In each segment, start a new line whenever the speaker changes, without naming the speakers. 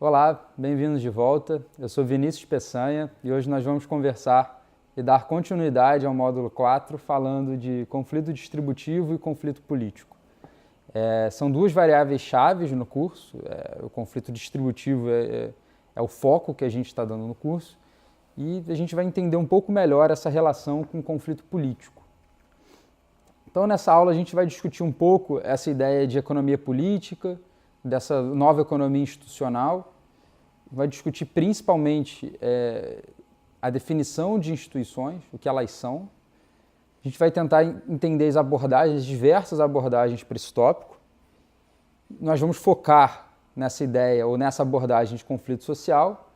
Olá, bem-vindos de volta. Eu sou Vinícius Peçanha e hoje nós vamos conversar e dar continuidade ao módulo 4, falando de conflito distributivo e conflito político. São duas variáveis chaves no curso. O conflito distributivo é o foco que a gente está dando no curso e a gente vai entender um pouco melhor essa relação com o conflito político. Então, nessa aula, a gente vai discutir um pouco essa ideia de economia política, dessa nova economia institucional, vai discutir principalmente a definição de instituições, o que elas são. A gente vai tentar entender as abordagens, as diversas abordagens para esse tópico. Nós vamos focar nessa ideia ou nessa abordagem de conflito social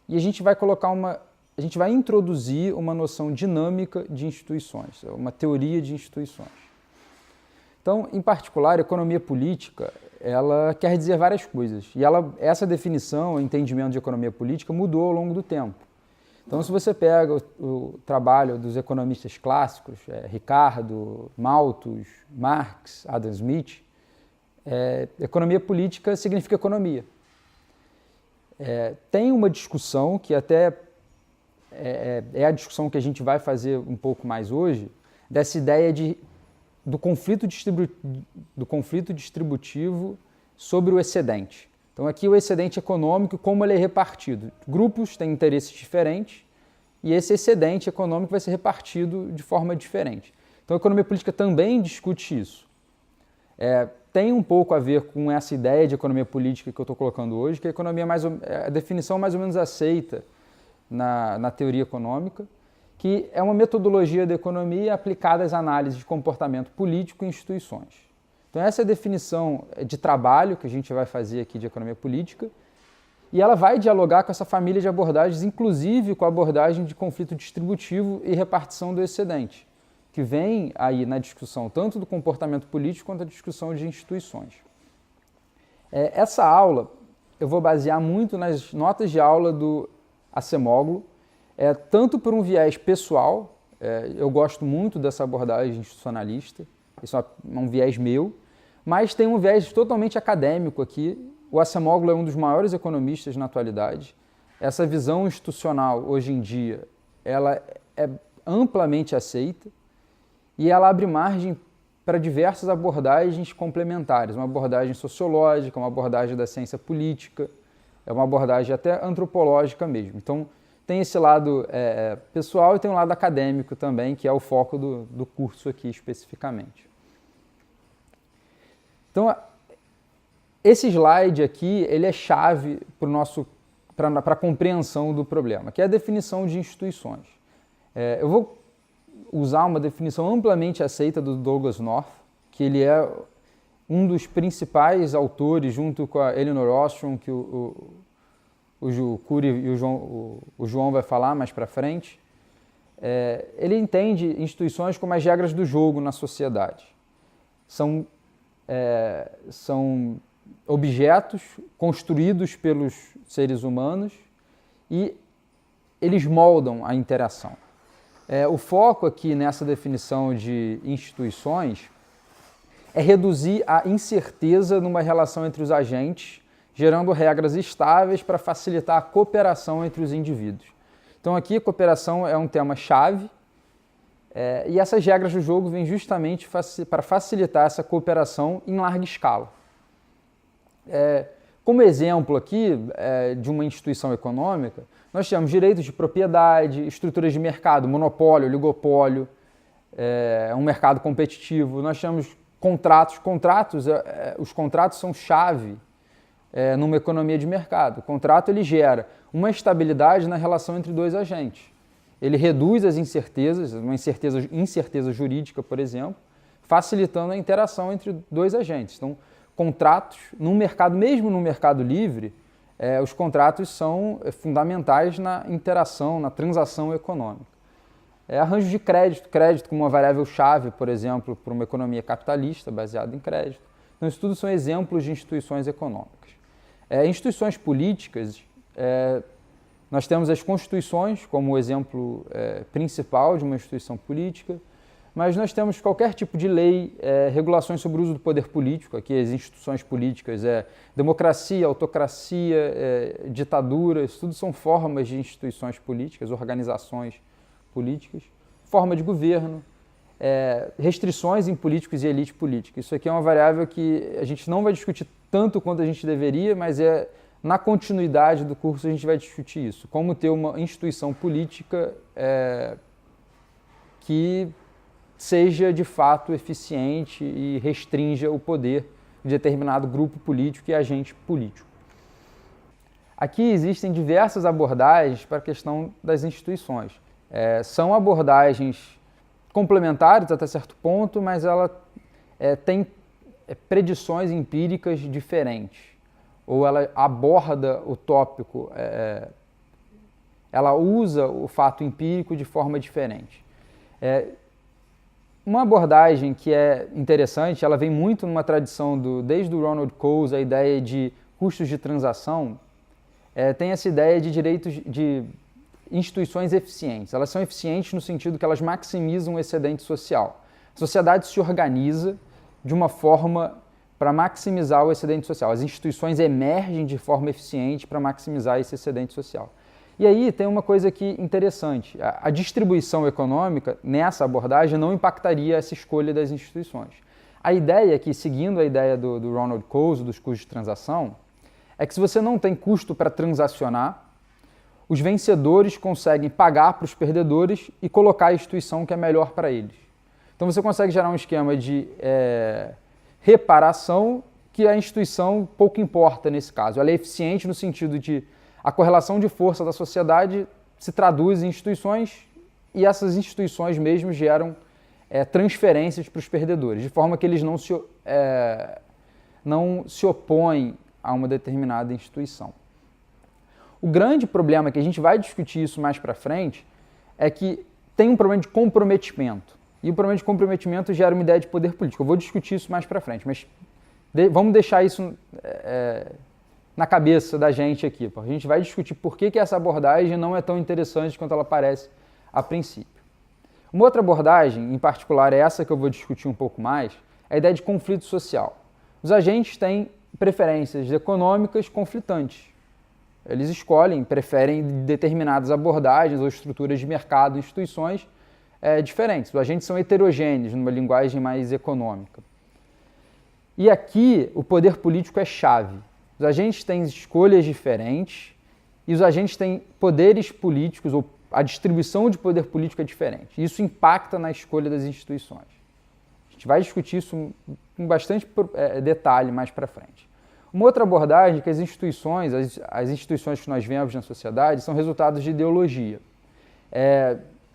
e a gente vai introduzir uma noção dinâmica de instituições, uma teoria de instituições. Então, em particular, a economia política, ela quer dizer várias coisas. E essa definição, o entendimento de economia política mudou ao longo do tempo. Então, se você pega o trabalho dos economistas clássicos, Ricardo, Malthus, Marx, Adam Smith, economia política significa economia. Tem uma discussão que até é a discussão que a gente vai fazer um pouco mais hoje, dessa ideia do conflito distributivo sobre o excedente. Então, aqui o excedente econômico, como ele é repartido. Grupos têm interesses diferentes e esse excedente econômico vai ser repartido de forma diferente. Então, a economia política também discute isso. Tem um pouco a ver com essa ideia de economia política que eu estou colocando hoje, que a definição mais ou menos aceita na teoria econômica, que é uma metodologia da economia aplicada às análises de comportamento político e instituições. Então, essa é a definição de trabalho que a gente vai fazer aqui de economia política, e ela vai dialogar com essa família de abordagens, inclusive com a abordagem de conflito distributivo e repartição do excedente, que vem aí na discussão tanto do comportamento político quanto da discussão de instituições. Essa aula eu vou basear muito nas notas de aula do Acemoglu, tanto por um viés pessoal, eu gosto muito dessa abordagem institucionalista, isso é um viés meu, mas tem um viés totalmente acadêmico aqui. O Acemoglu é um dos maiores economistas na atualidade. Essa visão institucional, hoje em dia, ela é amplamente aceita e ela abre margem para diversas abordagens complementares, uma abordagem sociológica, uma abordagem da ciência política, uma abordagem até antropológica mesmo. Então, tem esse lado pessoal e tem um lado acadêmico também, que é o foco do curso aqui especificamente. Então, esse slide aqui, ele é chave para a compreensão do problema, que é a definição de instituições. Eu vou usar uma definição amplamente aceita do Douglas North, que ele é um dos principais autores, junto com a Elinor Ostrom, que o Cury e o João vai falar mais para frente. Ele entende instituições como as regras do jogo na sociedade. São objetos construídos pelos seres humanos e eles moldam a interação. O foco aqui nessa definição de instituições é reduzir a incerteza numa relação entre os agentes, gerando regras estáveis para facilitar a cooperação entre os indivíduos. Então aqui a cooperação é um tema-chave e essas regras do jogo vêm justamente para facilitar essa cooperação em larga escala. Como exemplo aqui de uma instituição econômica, nós temos direitos de propriedade, estruturas de mercado, monopólio, oligopólio, um mercado competitivo. Nós temos contratos. Os contratos são chave numa economia de mercado. O contrato ele gera uma estabilidade na relação entre dois agentes. Ele reduz as incertezas, uma incerteza jurídica, por exemplo, facilitando a interação entre dois agentes. Então, contratos, mesmo no mercado livre, os contratos são fundamentais na interação, na transação econômica. Arranjo de crédito como uma variável-chave, por exemplo, para uma economia capitalista baseada em crédito. Então, isso tudo são exemplos de instituições econômicas. Instituições políticas, nós temos as constituições como o exemplo principal de uma instituição política. mas nós temos qualquer tipo de lei, regulações sobre o uso do poder político, aqui as instituições políticas, democracia, autocracia, ditadura, isso tudo são formas de instituições políticas, organizações políticas, forma de governo, restrições em políticos e elite política. Isso aqui é uma variável que a gente não vai discutir tanto quanto a gente deveria, mas na continuidade do curso a gente vai discutir isso. Como ter uma instituição política que seja de fato eficiente e restrinja o poder de determinado grupo político e agente político. Aqui existem diversas abordagens para a questão das instituições. São abordagens complementares até certo ponto, mas ela tem predições empíricas diferentes, ou ela aborda o tópico, ela usa o fato empírico de forma diferente. Uma abordagem que é interessante, ela vem muito numa tradição desde o Ronald Coase, a ideia de custos de transação, tem essa ideia de direitos de instituições eficientes. Elas são eficientes no sentido que elas maximizam o excedente social. A sociedade se organiza de uma forma para maximizar o excedente social. As instituições emergem de forma eficiente para maximizar esse excedente social. E aí tem uma coisa aqui interessante. A distribuição econômica, nessa abordagem, não impactaria essa escolha das instituições. A ideia aqui, seguindo a ideia do Ronald Coase, dos custos de transação, é que se você não tem custo para transacionar, os vencedores conseguem pagar para os perdedores e colocar a instituição que é melhor para eles. Então você consegue gerar um esquema de reparação que a instituição pouco importa nesse caso. Ela é eficiente no sentido de a correlação de força da sociedade se traduz em instituições e essas instituições mesmo geram transferências para os perdedores, de forma que eles não se opõem a uma determinada instituição. O grande problema, que a gente vai discutir isso mais para frente, é que tem um problema de comprometimento. E o problema de comprometimento gera uma ideia de poder político. Eu vou discutir isso mais para frente, mas vamos deixar isso na cabeça da gente aqui. A gente vai discutir por que essa abordagem não é tão interessante quanto ela parece a princípio. Uma outra abordagem, em particular essa que eu vou discutir um pouco mais, é a ideia de conflito social. Os agentes têm preferências econômicas conflitantes. Eles preferem determinadas abordagens ou estruturas de mercado, instituições diferentes. Os agentes são heterogêneos, numa linguagem mais econômica. E aqui o poder político é chave. Os agentes têm escolhas diferentes e os agentes têm poderes políticos, ou a distribuição de poder político é diferente. Isso impacta na escolha das instituições. A gente vai discutir isso com bastante detalhe mais para frente. Uma outra abordagem é que as instituições que nós vemos na sociedade são resultados de ideologia.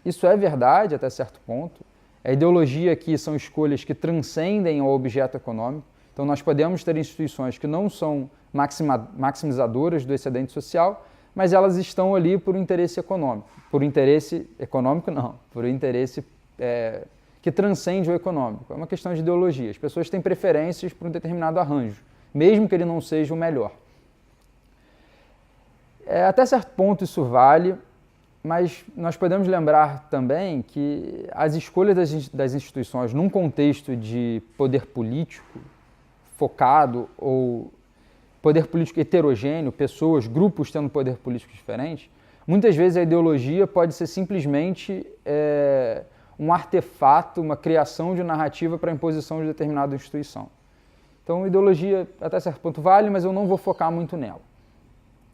Isso é verdade até certo ponto. A ideologia aqui são escolhas que transcendem o objeto econômico. Então nós podemos ter instituições que não são maximizadoras do excedente social, mas elas estão ali por um interesse econômico. Por interesse econômico não, por um interesse que transcende o econômico. É uma questão de ideologia. As pessoas têm preferências por um determinado arranjo, mesmo que ele não seja o melhor. Até certo ponto isso vale, mas nós podemos lembrar também que as escolhas das instituições num contexto de poder político focado ou poder político heterogêneo, pessoas, grupos tendo poder político diferente, muitas vezes a ideologia pode ser simplesmente um artefato, uma criação de narrativa para a imposição de determinada instituição. Então, ideologia até certo ponto vale, mas eu não vou focar muito nela.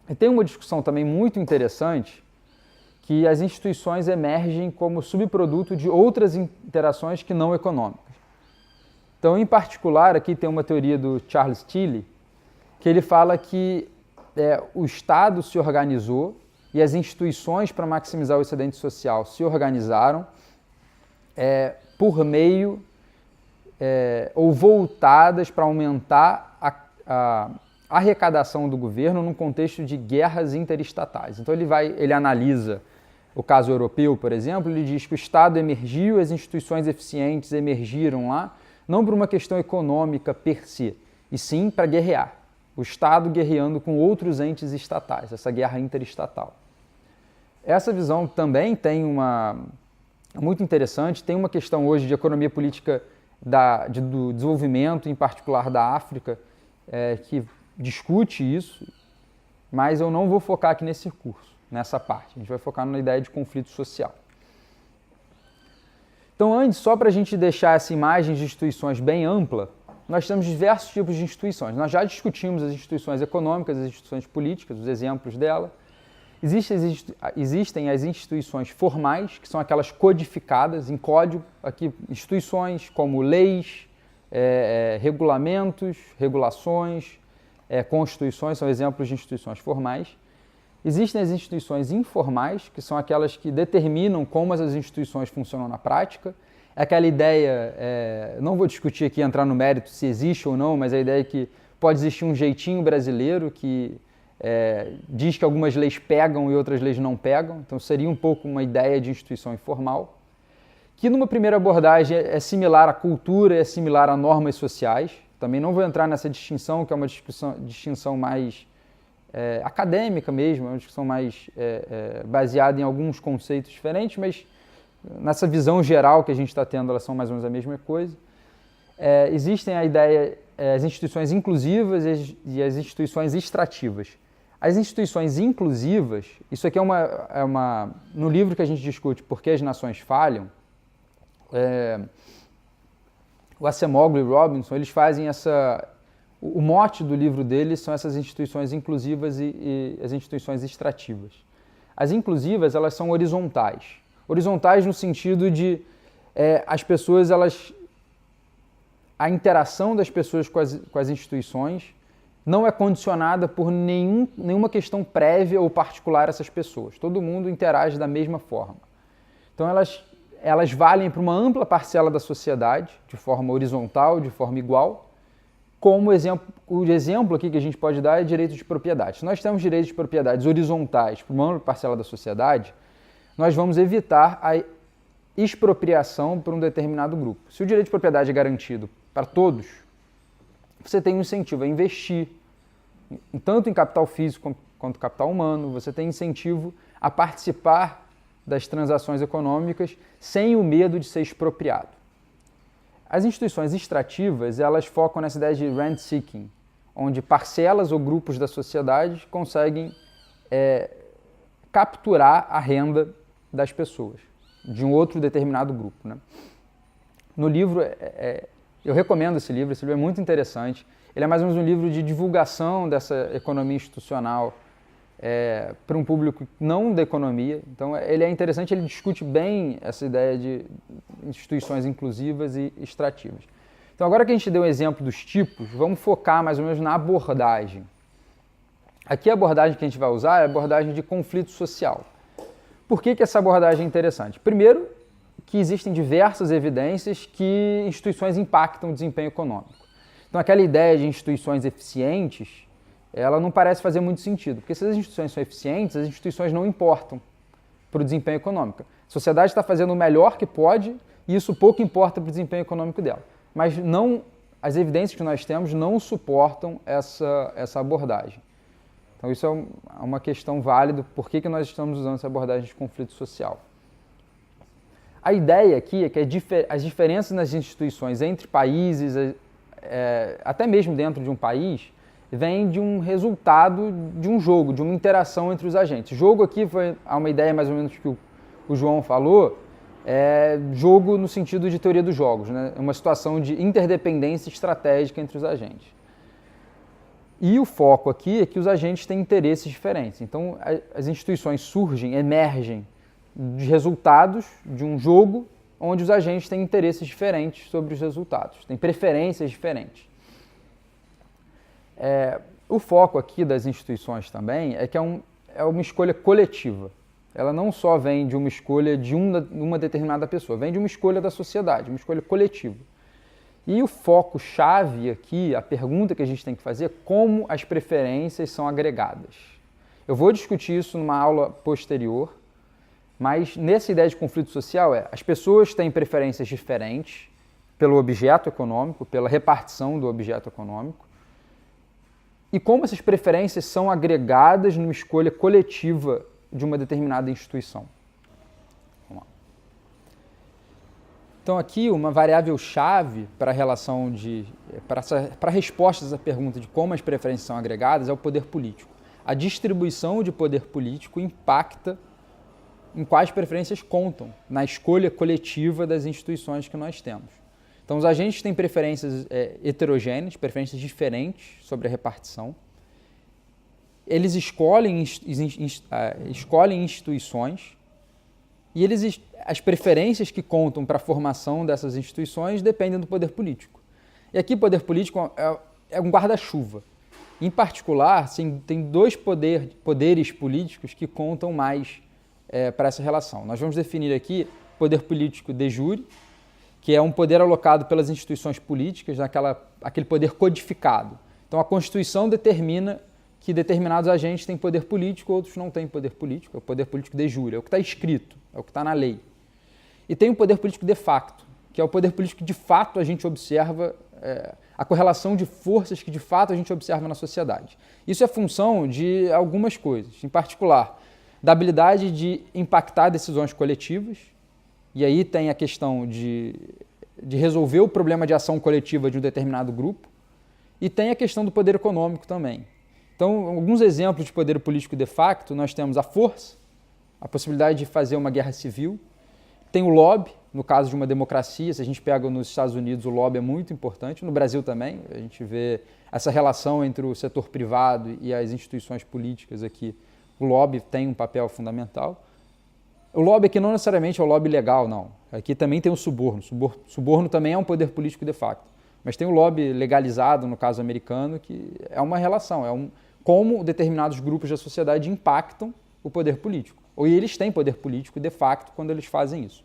E tem uma discussão também muito interessante que as instituições emergem como subproduto de outras interações que não econômicas. Então, em particular, aqui tem uma teoria do Charles Tilly, que ele fala que o Estado se organizou e as instituições para maximizar o excedente social se organizaram por meio ou voltadas para aumentar a arrecadação do governo num contexto de guerras interestatais. Então ele analisa o caso europeu, por exemplo, ele diz que o Estado emergiu, as instituições eficientes emergiram lá, não por uma questão econômica per se, e sim para guerrear. O Estado guerreando com outros entes estatais, essa guerra interestatal. Essa visão também tem uma é muito interessante. Tem uma questão hoje de economia política do desenvolvimento, em particular da África, que discute isso, mas eu não vou focar aqui nesse curso, nessa parte. A gente vai focar na ideia de conflito social. Então, antes, só para a gente deixar essa imagem de instituições bem ampla, nós temos diversos tipos de instituições. Nós já discutimos as instituições econômicas, as instituições políticas, os exemplos dela. Existem as instituições formais, que são aquelas codificadas em código, aqui instituições como leis, regulamentos, regulações, constituições, são exemplos de instituições formais. Existem as instituições informais, que são aquelas que determinam como essas instituições funcionam na prática. É aquela ideia, não vou discutir aqui, entrar no mérito se existe ou não, mas a ideia é que pode existir um jeitinho brasileiro que diz que algumas leis pegam e outras leis não pegam. Então seria um pouco uma ideia de instituição informal, que numa primeira abordagem é similar à cultura, é similar a normas sociais. Também não vou entrar nessa distinção, que é uma distinção mais acadêmica mesmo, é uma discussão mais baseada em alguns conceitos diferentes, mas nessa visão geral que a gente está tendo, elas são mais ou menos a mesma coisa. Existem a ideia, as instituições inclusivas e as instituições extrativas. As instituições inclusivas, isso aqui no livro que a gente discute Por que as Nações Falham, o Acemoglu e Robinson, eles fazem o mote do livro deles são essas instituições inclusivas e as instituições extrativas. As inclusivas, elas são horizontais. Horizontais no sentido de a interação das pessoas com as instituições não é condicionada por nenhuma questão prévia ou particular a essas pessoas. Todo mundo interage da mesma forma. Então elas valem para uma ampla parcela da sociedade, de forma horizontal, de forma igual. Como o exemplo aqui que a gente pode dar é direito de propriedade. Se nós temos direitos de propriedade horizontais para uma ampla parcela da sociedade, nós vamos evitar a expropriação por um determinado grupo. Se o direito de propriedade é garantido para todos, você tem um incentivo a investir, tanto em capital físico quanto capital humano, você tem incentivo a participar das transações econômicas sem o medo de ser expropriado. As instituições extrativas, elas focam nessa ideia de rent-seeking, onde parcelas ou grupos da sociedade conseguem capturar a renda das pessoas, de um outro determinado grupo, né? No livro, eu recomendo esse livro é muito interessante. Ele é mais ou menos um livro de divulgação dessa economia institucional para um público não da economia. Então, ele é interessante, ele discute bem essa ideia de instituições inclusivas e extrativas. Então, agora que a gente deu um exemplo dos tipos, vamos focar mais ou menos na abordagem. Aqui a abordagem que a gente vai usar é a abordagem de conflito social. Por que essa abordagem é interessante? Primeiro, que existem diversas evidências que instituições impactam o desempenho econômico. Então, aquela ideia de instituições eficientes, ela não parece fazer muito sentido, porque se as instituições são eficientes, as instituições não importam para o desempenho econômico. A sociedade está fazendo o melhor que pode e isso pouco importa para o desempenho econômico dela. Mas as evidências que nós temos não suportam essa abordagem. Então, isso é uma questão válida, por que nós estamos usando essa abordagem de conflito social. A ideia aqui é que as diferenças nas instituições entre países, até mesmo dentro de um país, vem de um resultado de um jogo, de uma interação entre os agentes. Jogo aqui foi uma ideia mais ou menos que o João falou, jogo no sentido de teoria dos jogos, né? Uma situação de interdependência estratégica entre os agentes. E o foco aqui é que os agentes têm interesses diferentes. Então, as instituições emergem de resultados de um jogo onde os agentes têm interesses diferentes sobre os resultados, têm preferências diferentes. O foco aqui das instituições também é que é uma escolha coletiva. Ela não só vem de uma escolha de uma determinada pessoa, vem de uma escolha da sociedade, uma escolha coletiva. E o foco-chave aqui, a pergunta que a gente tem que fazer é como as preferências são agregadas. Eu vou discutir isso numa aula posterior, mas nessa ideia de conflito social as pessoas têm preferências diferentes pelo objeto econômico, pela repartição do objeto econômico, e como essas preferências são agregadas numa escolha coletiva de uma determinada instituição. Vamos lá. Então aqui uma variável-chave para a relação para a resposta a essa pergunta de como as preferências são agregadas é o poder político. A distribuição de poder político impacta em quais preferências contam na escolha coletiva das instituições que nós temos. Então os agentes têm preferências heterogêneas, preferências diferentes sobre a repartição. Eles escolhem instituições e as preferências que contam para a formação dessas instituições dependem do poder político. E aqui o poder político é um guarda-chuva. Em particular, tem dois poderes políticos que contam mais para essa relação. Nós vamos definir aqui poder político de jure, que é um poder alocado pelas instituições políticas, aquele poder codificado. Então a Constituição determina que determinados agentes têm poder político, outros não têm poder político. É o poder político de jure, é o que está escrito, é o que está na lei. E tem o poder político de facto, que é o poder político que de fato a gente observa, a correlação de forças que de fato a gente observa na sociedade. Isso é função de algumas coisas, em particular, da habilidade de impactar decisões coletivas, e aí tem a questão de resolver o problema de ação coletiva de um determinado grupo, e tem a questão do poder econômico também. Então, alguns exemplos de poder político de facto, nós temos a força, a possibilidade de fazer uma guerra civil, tem o lobby, no caso de uma democracia, se a gente pega nos Estados Unidos, o lobby é muito importante, no Brasil também, a gente vê essa relação entre o setor privado e as instituições políticas aqui, o lobby tem um papel fundamental. O lobby aqui não necessariamente é o lobby legal, não, aqui também tem o suborno, suborno também é um poder político de facto, mas tem o lobby legalizado, no caso americano, que é uma relação, como determinados grupos da sociedade impactam o poder político. Ou eles têm poder político de facto quando eles fazem isso.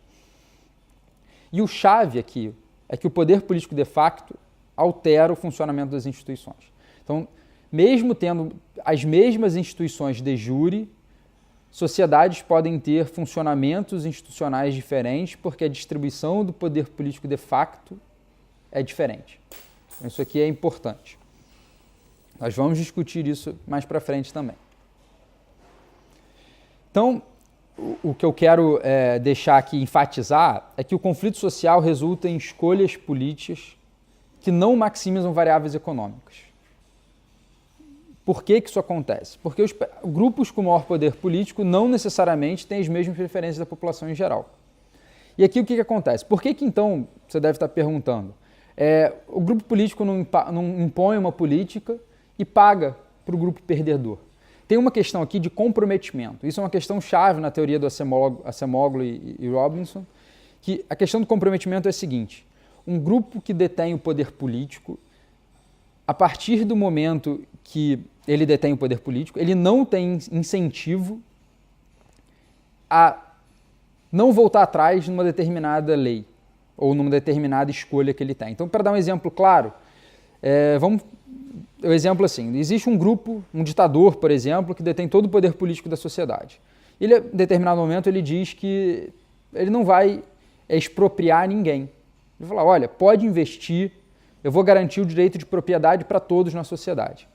E o chave aqui é que o poder político de facto altera o funcionamento das instituições. Então, mesmo tendo as mesmas instituições de jure, sociedades podem ter funcionamentos institucionais diferentes porque a distribuição do poder político de facto é diferente. Então, isso aqui é importante. Nós vamos discutir isso mais para frente também. Então, o que eu quero deixar aqui, enfatizar, é que o conflito social resulta em escolhas políticas que não maximizam variáveis econômicas. Por que isso acontece? Porque os grupos com maior poder político não necessariamente têm as mesmas preferências da população em geral. E aqui o que acontece? Por que então, você deve estar perguntando, o grupo político não impõe uma política e paga para o grupo perdedor? Tem uma questão aqui de comprometimento. Isso é uma questão chave na teoria do Acemoglu e Robinson, que a questão do comprometimento é a seguinte: um grupo que detém o poder político, a partir do momento que ele detém o poder político, ele não tem incentivo a não voltar atrás numa determinada lei ou numa determinada escolha que ele tem. Então, para dar um exemplo claro, o exemplo assim, existe um grupo, um ditador, por exemplo, que detém todo o poder político da sociedade. Ele, em determinado momento, ele diz que ele não vai expropriar ninguém. Ele fala, olha, pode investir, eu vou garantir o direito de propriedade para todos na sociedade.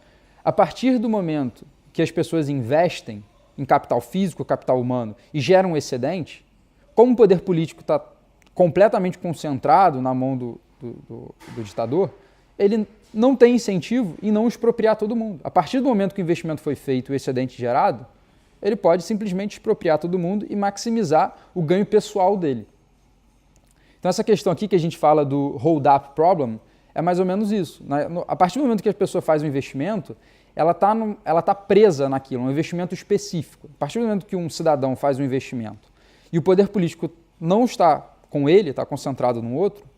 A partir do momento que as pessoas investem em capital físico, capital humano, e geram um excedente, como o poder político está completamente concentrado na mão do ditador, ele não tem incentivo em não expropriar todo mundo. A partir do momento que o investimento foi feito e o excedente gerado, ele pode simplesmente expropriar todo mundo e maximizar o ganho pessoal dele. Então essa questão aqui que a gente fala do hold-up problem é mais ou menos isso. A partir do momento que a pessoa faz um investimento, ela tá presa naquilo, um investimento específico. A partir do momento que um cidadão faz um investimento e o poder político não está com ele, está concentrado no outro,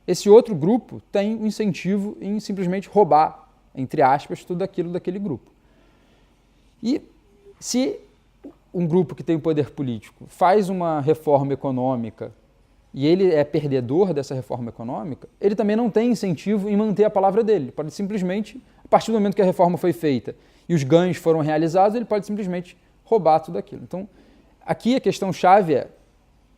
esse outro grupo tem um incentivo em simplesmente roubar, entre aspas, tudo aquilo daquele grupo. E se um grupo que tem o poder político faz uma reforma econômica e ele é perdedor dessa reforma econômica, ele também não tem incentivo em manter a palavra dele. Ele pode simplesmente, a partir do momento que a reforma foi feita e os ganhos foram realizados, ele pode simplesmente roubar tudo aquilo. Então, aqui a questão-chave é,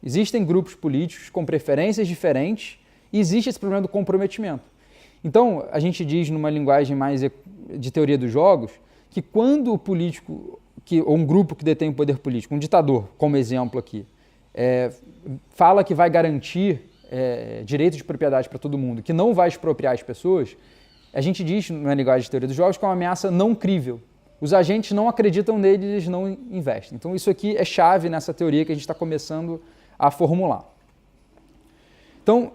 existem grupos políticos com preferências diferentes e existe esse problema do comprometimento. Então, a gente diz numa linguagem mais de teoria dos jogos, que quando o político, ou um grupo que detém o poder político, um ditador, como exemplo aqui, fala que vai garantir direito de propriedade para todo mundo, que não vai expropriar as pessoas, a gente diz, na linguagem de teoria dos jogos, que é uma ameaça não crível. Os agentes não acreditam nele, eles não investem. Então isso aqui é chave nessa teoria que a gente está começando a formular. Então,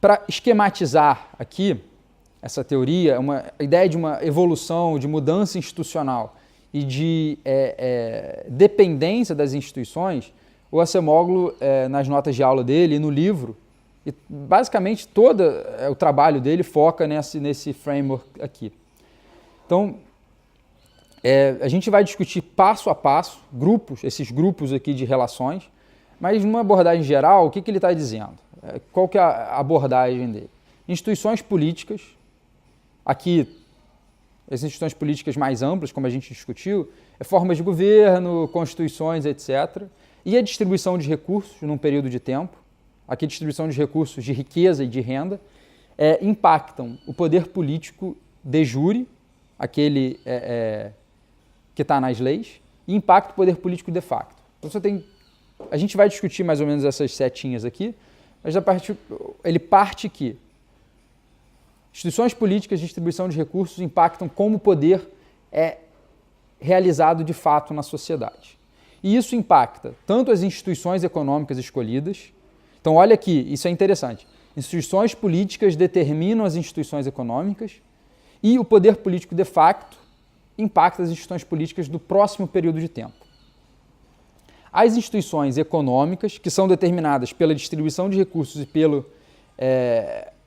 para esquematizar aqui essa teoria, a ideia de uma evolução, de mudança institucional e de dependência das instituições, o Acemoglu, nas notas de aula dele e no livro, e basicamente todo o trabalho dele foca nesse framework aqui. Então, a gente vai discutir passo a passo, esses grupos aqui de relações, mas numa abordagem geral, o que ele está dizendo? Qual que é a abordagem dele? Instituições políticas, aqui, as instituições políticas mais amplas, como a gente discutiu, formas de governo, constituições, etc. E a distribuição de recursos num período de tempo, aqui distribuição de recursos de riqueza e de renda, impactam o poder político de jure, aquele que está nas leis, e impacta o poder político de facto. Então a gente vai discutir mais ou menos essas setinhas aqui, mas ele parte que instituições políticas de distribuição de recursos impactam como o poder é realizado de fato na sociedade. E isso impacta tanto as instituições econômicas escolhidas. Então, olha aqui, isso é interessante. Instituições políticas determinam as instituições econômicas e o poder político de facto impacta as instituições políticas do próximo período de tempo. As instituições econômicas, que são determinadas pela distribuição de recursos e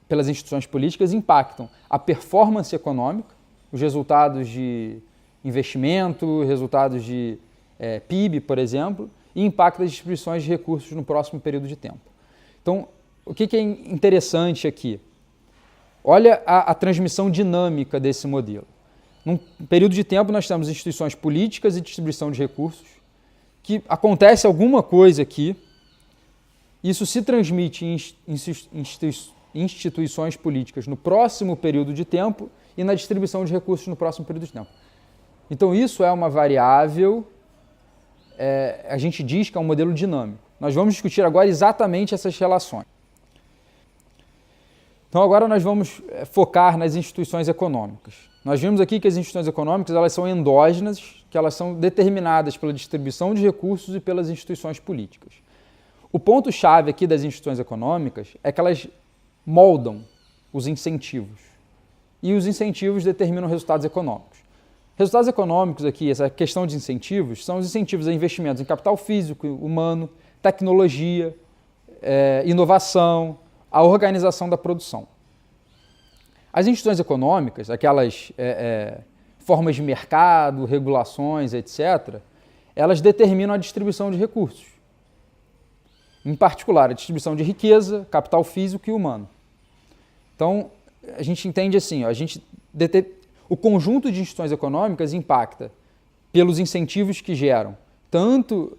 pelas instituições políticas, impactam a performance econômica, os resultados de investimento, resultados de PIB, por exemplo, e impacta as distribuições de recursos no próximo período de tempo. Então, o que é interessante aqui? Olha a transmissão dinâmica desse modelo. Num período de tempo, nós temos instituições políticas e distribuição de recursos, que acontece alguma coisa aqui, isso se transmite em instituições políticas no próximo período de tempo e na distribuição de recursos no próximo período de tempo. Então, isso é uma variável, a gente diz que é um modelo dinâmico. Nós vamos discutir agora exatamente essas relações. Então, agora nós vamos focar nas instituições econômicas. Nós vimos aqui que as instituições econômicas elas são endógenas, que elas são determinadas pela distribuição de recursos e pelas instituições políticas. O ponto-chave aqui das instituições econômicas é que elas moldam os incentivos. E os incentivos determinam resultados econômicos. Resultados econômicos aqui, essa questão de incentivos, são os incentivos a investimentos em capital físico, humano, tecnologia, inovação, a organização da produção. As instituições econômicas, aquelas formas de mercado, regulações, etc., elas determinam a distribuição de recursos. Em particular, a distribuição de riqueza, capital físico e humano. Então, a gente entende assim, o conjunto de instituições econômicas impacta pelos incentivos que geram tanto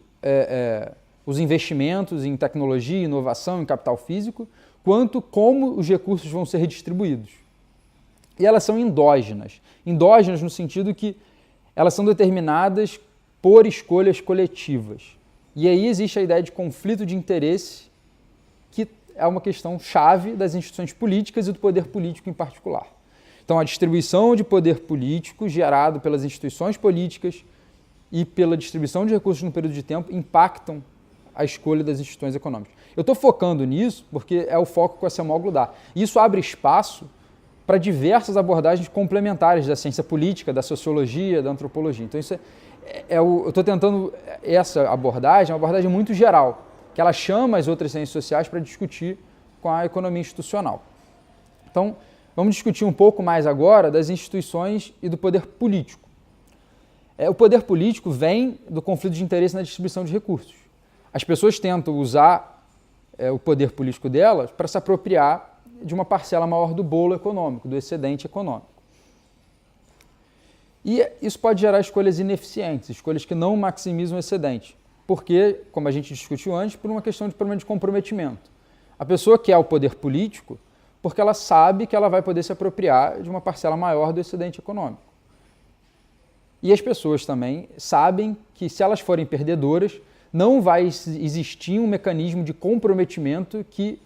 os investimentos em tecnologia, inovação, em capital físico, quanto como os recursos vão ser redistribuídos. E elas são endógenas. Endógenas no sentido que elas são determinadas por escolhas coletivas. E aí existe a ideia de conflito de interesse, que é uma questão chave das instituições políticas e do poder político em particular. Então, a distribuição de poder político gerado pelas instituições políticas e pela distribuição de recursos no período de tempo impactam a escolha das instituições econômicas. Eu estou focando nisso porque é o foco que o Acemoglu dá. Isso abre espaço para diversas abordagens complementares da ciência política, da sociologia, da antropologia. Então, eu estou tentando essa abordagem, uma abordagem muito geral, que ela chama as outras ciências sociais para discutir com a economia institucional. Então, vamos discutir um pouco mais agora das instituições e do poder político. O poder político vem do conflito de interesse na distribuição de recursos. As pessoas tentam usar o poder político delas para se apropriar de uma parcela maior do bolo econômico, do excedente econômico. E isso pode gerar escolhas ineficientes, escolhas que não maximizam o excedente, porque, como a gente discutiu antes, por uma questão de problema de comprometimento. A pessoa quer o poder político porque ela sabe que ela vai poder se apropriar de uma parcela maior do excedente econômico. E as pessoas também sabem que, se elas forem perdedoras, não vai existir um mecanismo de comprometimento que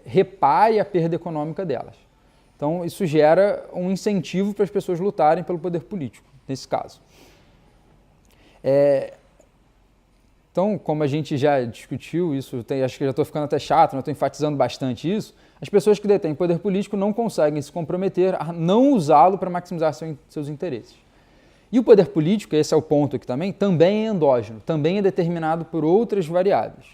repare a perda econômica delas. Então, isso gera um incentivo para as pessoas lutarem pelo poder político, nesse caso. Então, como a gente já discutiu isso, acho que já estou ficando até chato, mas estou enfatizando bastante isso, as pessoas que detêm poder político não conseguem se comprometer a não usá-lo para maximizar seus interesses. E o poder político, esse é o ponto aqui também é endógeno, também é determinado por outras variáveis,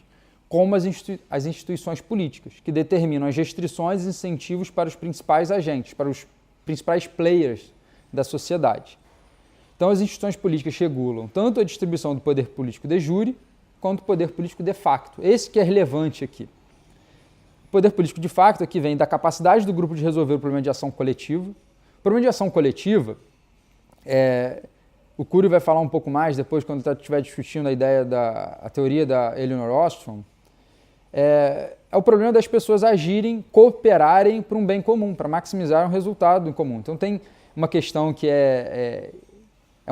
como as instituições políticas, que determinam as restrições e incentivos para os principais agentes, para os principais players da sociedade. Então, as instituições políticas regulam tanto a distribuição do poder político de jure, quanto o poder político de facto. Esse que é relevante aqui. O poder político de facto aqui vem da capacidade do grupo de resolver o problema de ação coletiva. O problema de ação coletiva, o Cury vai falar um pouco mais depois, quando estiver discutindo a teoria da Elinor Ostrom, é o problema das pessoas agirem, cooperarem para um bem comum, para maximizar um resultado em comum. Então, tem uma questão que é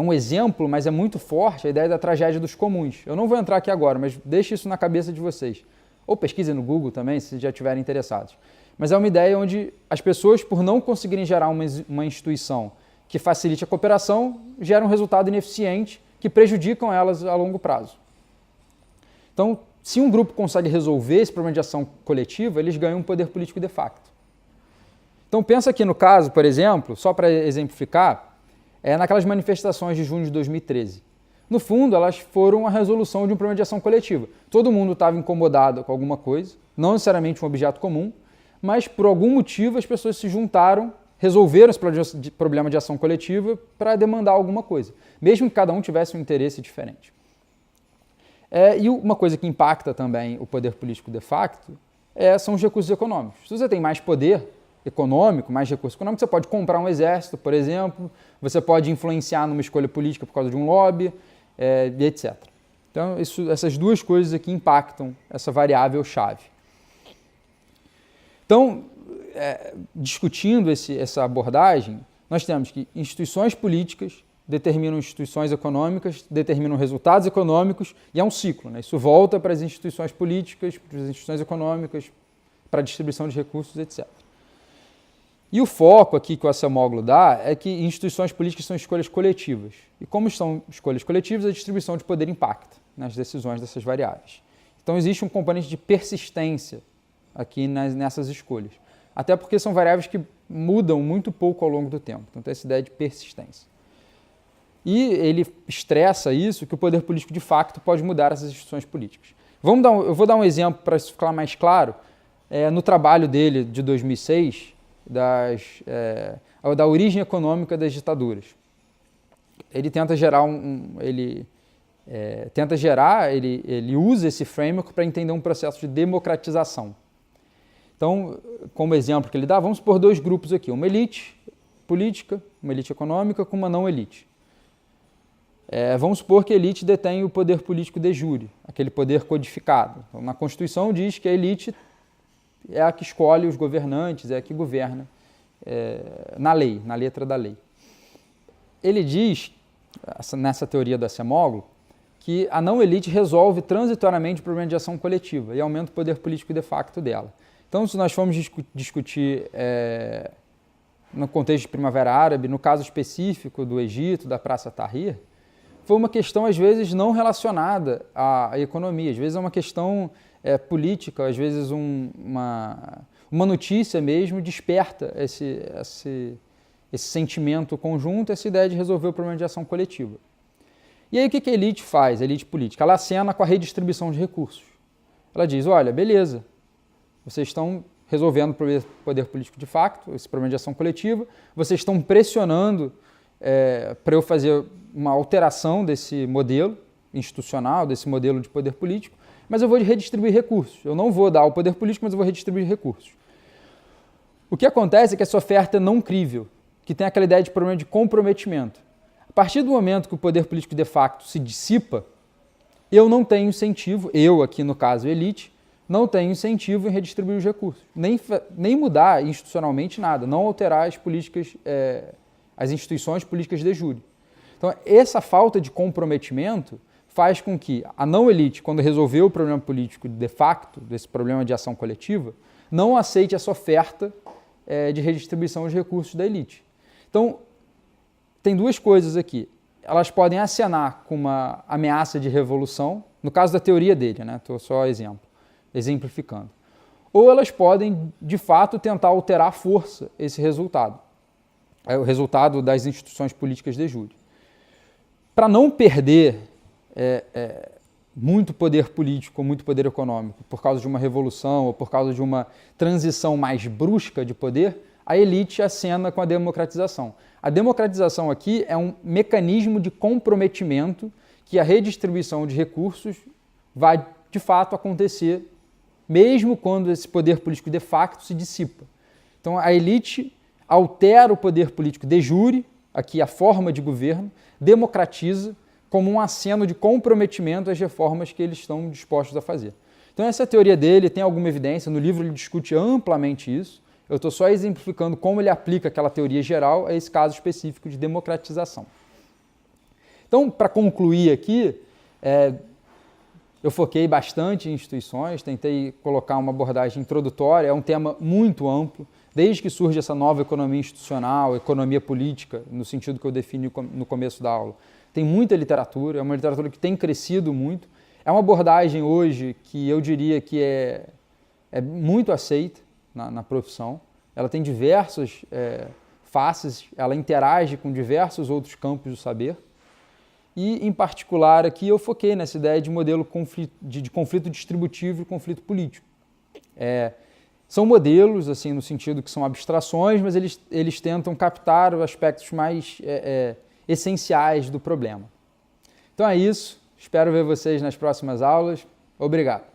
um exemplo, mas é muito forte, a ideia da tragédia dos comuns. Eu não vou entrar aqui agora, mas deixe isso na cabeça de vocês. Ou pesquisem no Google também, se já estiverem interessados. Mas é uma ideia onde as pessoas, por não conseguirem gerar uma instituição que facilite a cooperação, geram um resultado ineficiente que prejudicam elas a longo prazo. Então, se um grupo consegue resolver esse problema de ação coletiva, eles ganham um poder político de facto. Então, pensa aqui no caso, por exemplo, só para exemplificar, naquelas manifestações de junho de 2013. No fundo, elas foram a resolução de um problema de ação coletiva. Todo mundo estava incomodado com alguma coisa, não necessariamente um objeto comum, mas por algum motivo as pessoas se juntaram, resolveram esse problema de ação coletiva para demandar alguma coisa, mesmo que cada um tivesse um interesse diferente. E uma coisa que impacta também o poder político de facto são os recursos econômicos. Se você tem mais poder econômico, mais recurso econômico, você pode comprar um exército, por exemplo, você pode influenciar numa escolha política por causa de um lobby, e etc. Então, essas duas coisas aqui impactam essa variável-chave. Então, discutindo essa abordagem, nós temos que instituições políticas determinam instituições econômicas, determinam resultados econômicos, e é um ciclo, né? Isso volta para as instituições políticas, para as instituições econômicas, para a distribuição de recursos, etc. E o foco aqui que o Acemoglu dá é que instituições políticas são escolhas coletivas. E como são escolhas coletivas, a distribuição de poder impacta nas decisões dessas variáveis. Então, existe um componente de persistência aqui nessas escolhas. Até porque são variáveis que mudam muito pouco ao longo do tempo. Então, tem essa ideia de persistência. E ele estressa isso, que o poder político de facto pode mudar essas instituições políticas. Eu vou dar um exemplo para isso ficar mais claro. No trabalho dele, de 2006, da origem econômica das ditaduras. Ele tenta gerar ele usa esse framework para entender um processo de democratização. Então, como exemplo que ele dá, vamos supor dois grupos aqui, uma elite política, uma elite econômica com uma não elite. Vamos supor que a elite detém o poder político de jure, aquele poder codificado. Então, na Constituição diz que a elite é a que escolhe os governantes, é a que governa na lei, na letra da lei. Ele diz, nessa teoria do Acemoglu, que a não-elite resolve transitoriamente o problema de ação coletiva e aumenta o poder político de facto dela. Então, se nós formos discutir no contexto de Primavera Árabe, no caso específico do Egito, da Praça Tahrir, foi uma questão, às vezes, não relacionada à economia, às vezes é uma questão política, às vezes uma notícia mesmo desperta esse sentimento conjunto, essa ideia de resolver o problema de ação coletiva. E aí o que a elite faz, a elite política? Ela acena com a redistribuição de recursos. Ela diz, olha, beleza, vocês estão resolvendo o poder político de facto, esse problema de ação coletiva, vocês estão pressionando para eu fazer uma alteração desse modelo institucional, desse modelo de poder político, mas eu vou redistribuir recursos. Eu não vou dar o poder político, mas eu vou redistribuir recursos. O que acontece é que essa oferta é não crível, que tem aquela ideia de problema de comprometimento. A partir do momento que o poder político de facto se dissipa, eu não tenho incentivo, eu aqui no caso elite, não tenho incentivo em redistribuir os recursos, nem mudar institucionalmente nada, não alterar as políticas, as instituições políticas de jure. Então, essa falta de comprometimento faz com que a não-elite, quando resolveu o problema político de facto, desse problema de ação coletiva, não aceite essa oferta de redistribuição dos recursos da elite. Então, tem duas coisas aqui. Elas podem acenar com uma ameaça de revolução, no caso da teoria dele, né? Estou só exemplificando. Ou elas podem, de fato, tentar alterar à força esse resultado, o resultado das instituições políticas de jure. Para não perder muito poder político, muito poder econômico, por causa de uma revolução ou por causa de uma transição mais brusca de poder, a elite acena com a democratização. A democratização aqui é um mecanismo de comprometimento que a redistribuição de recursos vai, de fato, acontecer, mesmo quando esse poder político de facto se dissipa. Então, a elite altera o poder político de jure, aqui a forma de governo, democratiza como um aceno de comprometimento às reformas que eles estão dispostos a fazer. Então, essa é a teoria dele, tem alguma evidência, no livro ele discute amplamente isso. Eu estou só exemplificando como ele aplica aquela teoria geral a esse caso específico de democratização. Então, para concluir aqui, eu foquei bastante em instituições, tentei colocar uma abordagem introdutória, é um tema muito amplo, desde que surge essa nova economia institucional, economia política, no sentido que eu defini no começo da aula. Tem muita literatura, é uma literatura que tem crescido muito, é uma abordagem hoje que eu diria que é muito aceita na profissão, ela tem diversas faces, ela interage com diversos outros campos do saber, e, em particular, aqui eu foquei nessa ideia de modelo de conflito distributivo e conflito político. São modelos, assim, no sentido que são abstrações, mas eles tentam captar os aspectos mais essenciais do problema. Então é isso, espero ver vocês nas próximas aulas. Obrigado.